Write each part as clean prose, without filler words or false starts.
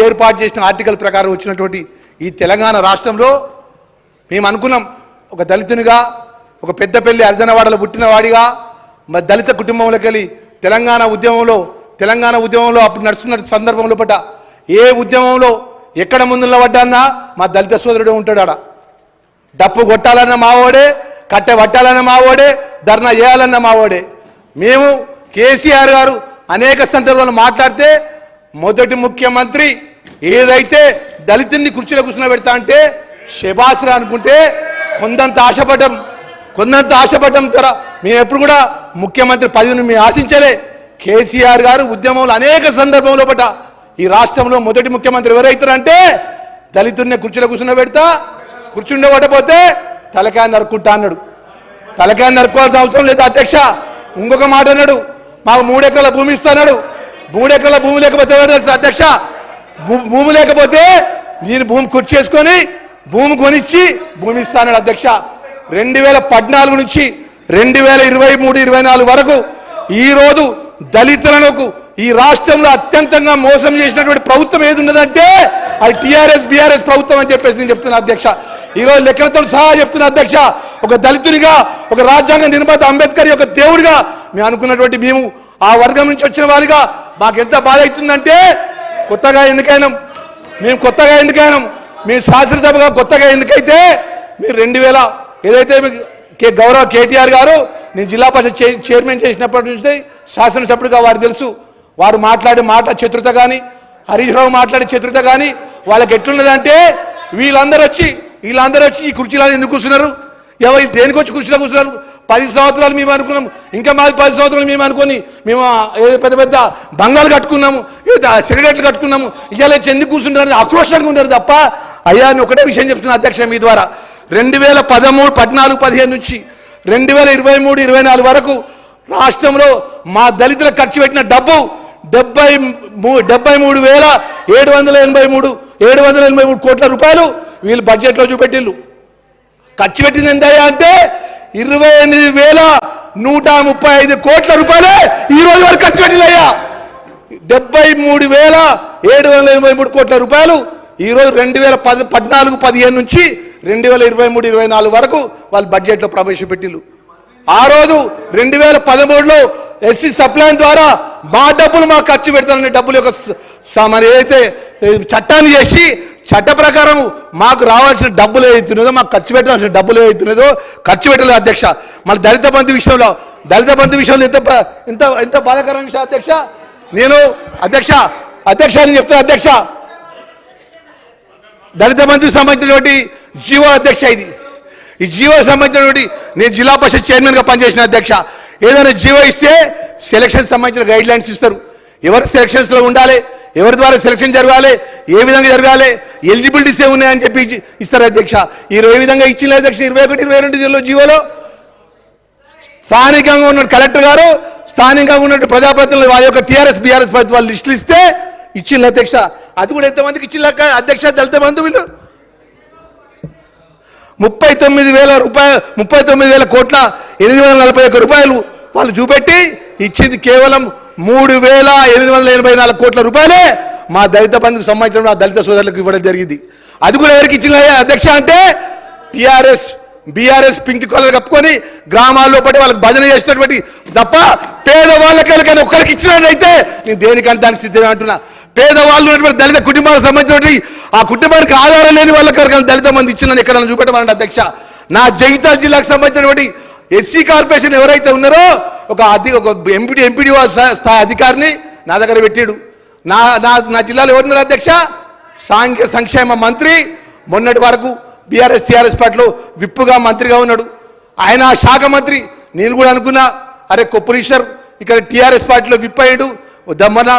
ఏర్పాటు చేసిన ఆర్టికల్ ప్రకారం వచ్చినటువంటి ఈ తెలంగాణ రాష్ట్రంలో మేము అనుకున్నాం ఒక దళితునిగా ఒక పెద్దపల్లి అర్జనవాడలో పుట్టినవాడిగా మరి దళిత కుటుంబంలోకి వెళ్ళి తెలంగాణ ఉద్యమంలో అప్పుడు నడుస్తున్న సందర్భంలో పట్ట ఏ ఉద్యమంలో ఎక్కడ ముందు నిలబడ్డాన్నా మా దళిత సోదరుడు ఉంటాడు. ఆడ డప్పు కొట్టాలన్న మావోడే, కట్టె పట్టాలన్న మావోడే, ధర్నా చేయాలన్న మావోడే. మేము కేసీఆర్ గారు అనేక సందర్భాలు మాట్లాడితే మొదటి ముఖ్యమంత్రి ఏదైతే దళితుల్ని కుర్చీలో కూర్చోబెడతా అంటే శబాస్రా అనుకుంటే కొందంత ఆశపడ్డం ద్వారా మేము ఎప్పుడు కూడా ముఖ్యమంత్రి పదవిని మేము ఆశించలే. కేసీఆర్ గారు ఉద్యమంలో అనేక సందర్భంలో పట్ట ఈ రాష్ట్రంలో మొదటి ముఖ్యమంత్రి ఎవరైతారంటే దళితుల్ని కుర్చీలో కూర్చోబెడతా, కూర్చుండబడపోతే తలకాయ నరుక్కుంటా అన్నాడు. తలకాయ నరుక్కోవాల్సిన అవసరం లేదు అధ్యక్ష. ఇంకొక మాట అన్నాడు, మాకు 3 ఎకరాల భూమి ఇస్తాడు. 3 ఎకరాల భూమి లేకపోతే అధ్యక్ష, భూమి లేకపోతే నేను భూమి కుర్చేసుకొని భూమి కొనిచ్చి భూమి ఇస్తాడు అధ్యక్ష. 2014 నుంచి 2023-24 వరకు ఈరోజు దళితులకు ఈ రాష్ట్రంలో అత్యంతంగా మోసం చేసినటువంటి ప్రభుత్వం ఏది ఉన్నదంటే అది టీఆర్ఎస్ ప్రభుత్వం అని చెప్పేసి నేను చెప్తున్నా అధ్యక్ష. ఈరోజు లెక్కలతో సహా చెప్తున్నా అధ్యక్ష. ఒక దళితునిగా, ఒక రాజ్యాంగ నిర్మాత అంబేద్కర్ యొక్క దేవుడిగా మేము అనుకున్నటువంటి మేము ఆ వర్గం నుంచి వచ్చిన వారిగా మాకు ఎంత బాధ అవుతుందంటే కొత్తగా ఎన్నికైనాం, మేము శాసనసభగా కొత్తగా ఎన్నికైతే మీరు 2000 ఏదైతే గౌరవ కేటీఆర్ గారు నేను జిల్లా పరిషత్ చైర్మన్ చేసినప్పటి నుంచి శాసనసభ్యుడిగా వారు తెలుసు. వారు మాట్లాడే మాట చతురత కానీ, హరీష్ రావు మాట్లాడే చతురత కానీ వాళ్ళకి ఎట్లున్నదంటే వీళ్ళందరూ వచ్చి ఈ కుర్చీలో ఎందుకు కూర్చున్నారు, ఎవరు దేనికి వచ్చి కుర్చీలో కూర్చున్నారు. 10 సంవత్సరాలు మేము అనుకున్నాం, ఇంకా మాది 10 సంవత్సరాలు మేము అనుకొని మేము పెద్ద బంగాలు కట్టుకున్నాము, సిగరెట్లు కట్టుకున్నాము, ఇవాళ ఎందుకు కూర్చుంటారు ఆక్రోషంగా ఉన్నారు తప్ప. అయ్యా అని ఒకటే విషయం చెప్తున్నా అధ్యక్ష మీ ద్వారా. 2014-15 నుంచి 2023-24 వరకు రాష్ట్రంలో మా దళితులకు ఖర్చు పెట్టిన డబ్బు 73,783 కోట్ల రూపాయలు వీళ్ళు బడ్జెట్లో చూపెట్టిళ్ళు. ఖర్చు పెట్టింది ఎంతయ్యా అంటే 28,135 కోట్ల రూపాయలే ఈ రోజు వరకు ఖర్చు పెట్టినయ్యా. 73,783 కోట్ల రూపాయలు ఈరోజు 2014-15 నుంచి 2023-24 వరకు వాళ్ళు బడ్జెట్లో ప్రవేశపెట్టిళ్ళు. ఆ రోజు 2013లో ఎస్సీ సప్లాన్ ద్వారా మా డబ్బులు మాకు ఖర్చు పెడతారనే డబ్బులు యొక్క మరి ఏదైతే చట్టాన్ని చేసి చట్ట ప్రకారం మాకు రావాల్సిన డబ్బులు ఏదైతున్నదో, మాకు ఖర్చు పెట్టాల్సిన డబ్బులు ఏదైతున్నదో ఖర్చు పెట్టలేదు అధ్యక్ష. మన దళిత బంధు విషయంలో ఎంత బాధాకరమైన విషయం అధ్యక్ష. నేను అధ్యక్ష అని చెప్తాను అధ్యక్ష. దళిత బంధుకు సంబంధించినటువంటి జీవో అధ్యక్ష ఇది. ఈ జీవో సంబంధించినటువంటి నేను జిల్లా పరిషత్ చైర్మన్గా పనిచేసిన అధ్యక్ష. ఏదైనా జీవో ఇస్తే సెలక్షన్ సంబంధించిన గైడ్ లైన్స్ ఇస్తారు. ఎవరు సెలక్షన్స్లో ఉండాలి, ఎవరి ద్వారా సెలక్షన్ జరగాలి, ఏ విధంగా జరగాలి, ఎలిజిబిలిటీస్ ఏమున్నాయని చెప్పి ఇస్తారు అధ్యక్ష. ఈ ఏ విధంగా ఇచ్చిన అధ్యక్ష 21-22 జీవోలో స్థానికంగా ఉన్న కలెక్టర్ గారు, స్థానికంగా ఉన్నట్టు ప్రజాప్రతినిధులు వాళ్ళ యొక్క టీఆర్ఎస్ బీఆర్ఎస్ వాళ్ళు లిస్టులు ఇస్తే ఇచ్చింది అధ్యక్ష. అది కూడా ఎంతమందికి ఇచ్చిన అధ్యక్ష దళిత బంధు వీళ్ళు 39,841 కోట్ల వాళ్ళు చూపెట్టి ఇచ్చింది కేవలం 3,884 కోట్ల రూపాయలే మా దళిత బంధుకు సంబంధించిన దళిత సోదరులకు ఇవ్వడం జరిగింది. అది కూడా ఎవరికి ఇచ్చిన అధ్యక్ష అంటే టీఆర్ఎస్ బీఆర్ఎస్ పింక్ కలర్ కప్పుకొని గ్రామాల్లో పట్టి వాళ్ళకి భజన చేసినటువంటి తప్ప పేదవాళ్ళకి ఒక్కరికి ఇచ్చినట్లయితే నేను దేనికంటే దానికి సిద్ధమే అంటున్నా. పేదవాళ్ళు ఉన్నటువంటి దళిత కుటుంబాలకు సంబంధించినటువంటి ఆ కుటుంబానికి ఆధారం లేని వాళ్ళకి దళిత మంది ఇచ్చిందని ఎక్కడ చూపెట్టమనండి అధ్యక్ష. నా జగిత్యాల జిల్లాకు సంబంధించినటువంటి ఎస్సీ కార్పొరేషన్ ఎవరైతే ఉన్నారో ఒక ఎంపీడీ స్థాయి అధికారిని నా దగ్గర పెట్టాడు. నా జిల్లాలో ఎవరున్నారు అధ్యక్ష? సాంఘిక సంక్షేమ మంత్రి. మొన్నటి వరకు బీఆర్ఎస్ టీఆర్ఎస్ పార్టీలో విప్పుగా మంత్రిగా ఉన్నాడు ఆయన, శాఖ మంత్రి. నేను కూడా అనుకున్నా అరే కొప్పరీశ్వర్ ఇక్కడ టీఆర్ఎస్ పార్టీలో విప్ అయ్యాడు, మొన్న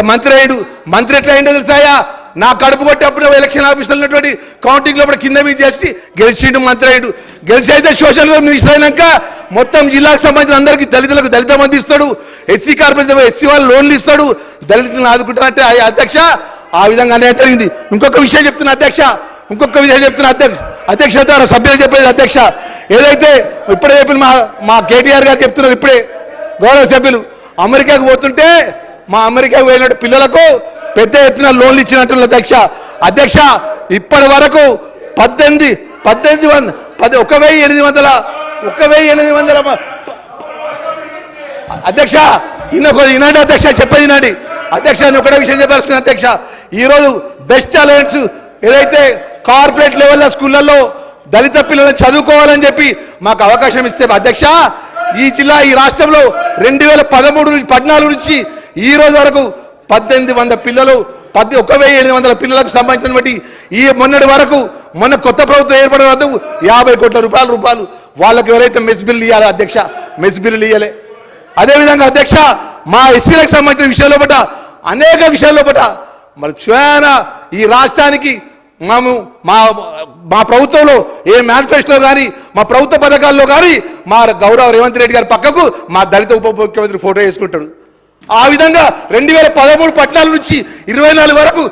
మంత్రి అయ్యాడు. మంత్రి ఎట్లా అయిందో తెలుసాయా? నా కడుపు కొట్టేప్పుడు ఎలక్షన్ ఆఫీసులో ఉన్నటువంటి కౌంటింగ్లో కూడా కింద మీద చేసి గెలిచిండు, మంత్రి అయ్యాడు. గెలిచి అయితే సోషల్ మినిస్టర్ అయినాక మొత్తం జిల్లాకు సంబంధించిన అందరికీ దళితులకు దళిత మంది ఇస్తాడు, ఎస్సీ కార్పొరేషన్ ఎస్సీ వాళ్ళు లోన్లు ఇస్తాడు, దళితులను ఆదుకుంటారంటే అధ్యక్ష ఆ విధంగా అనేది జరిగింది. ఇంకొక విషయం చెప్తున్నా అధ్యక్ష, అధ్యక్ష ద్వారా సభ్యులు చెప్పేది అధ్యక్ష. ఏదైతే ఇప్పుడే చెప్పిన మా కేటీఆర్ గారు చెప్తున్నారు, ఇప్పుడే గౌరవ సభ్యులు అమెరికాకు పోతుంటే మా అమెరికాకు వెళ్ళినట్టు పిల్లలకు పెద్ద ఎత్తున లోన్లు ఇచ్చినట్టు అధ్యక్ష. అధ్యక్ష ఇప్పటి వరకు 1,800 అధ్యక్ష ఈనాడు అధ్యక్ష చెప్పేది నాడి అధ్యక్ష నేను ఒకటే విషయం చెప్పాల్సిన అధ్యక్ష. ఈరోజు బెస్ట్ టాలెంట్స్ ఏదైతే కార్పొరేట్ లెవెల్లో స్కూళ్ళల్లో దళిత పిల్లలను చదువుకోవాలని చెప్పి మాకు అవకాశం ఇస్తే అధ్యక్ష ఈ జిల్లా ఈ రాష్ట్రంలో 2013-14 నుంచి ఈ రోజు వరకు 1,800 పిల్లలు 1,700 పిల్లలకు సంబంధించినటువంటి ఈ మొన్నటి వరకు మొన్న కొత్త ప్రభుత్వం ఏర్పడిన వరకు 50 కోట్ల రూపాయలు వాళ్ళకి ఎవరైతే మెస్ బిల్లు ఇవ్వాలి అధ్యక్ష మెస్ బిల్లులు ఇవ్వలే. అదేవిధంగా అధ్యక్ష మా ఎస్సీలకు సంబంధించిన విషయాల్లో పట అనేక విషయాల్లో పట మరి స్వయాన ఈ రాష్ట్రానికి మా ప్రభుత్వంలో ఏ మేనిఫెస్టోలో కానీ మా ప్రభుత్వ పథకాల్లో కానీ మా గౌరవ రేవంత్ రెడ్డి గారి పక్కకు మా దళిత ఉప ముఖ్యమంత్రి ఫోటో వేసుకుంటాడు. ఆ విధంగా 2013-14 నుంచి 24 వరకు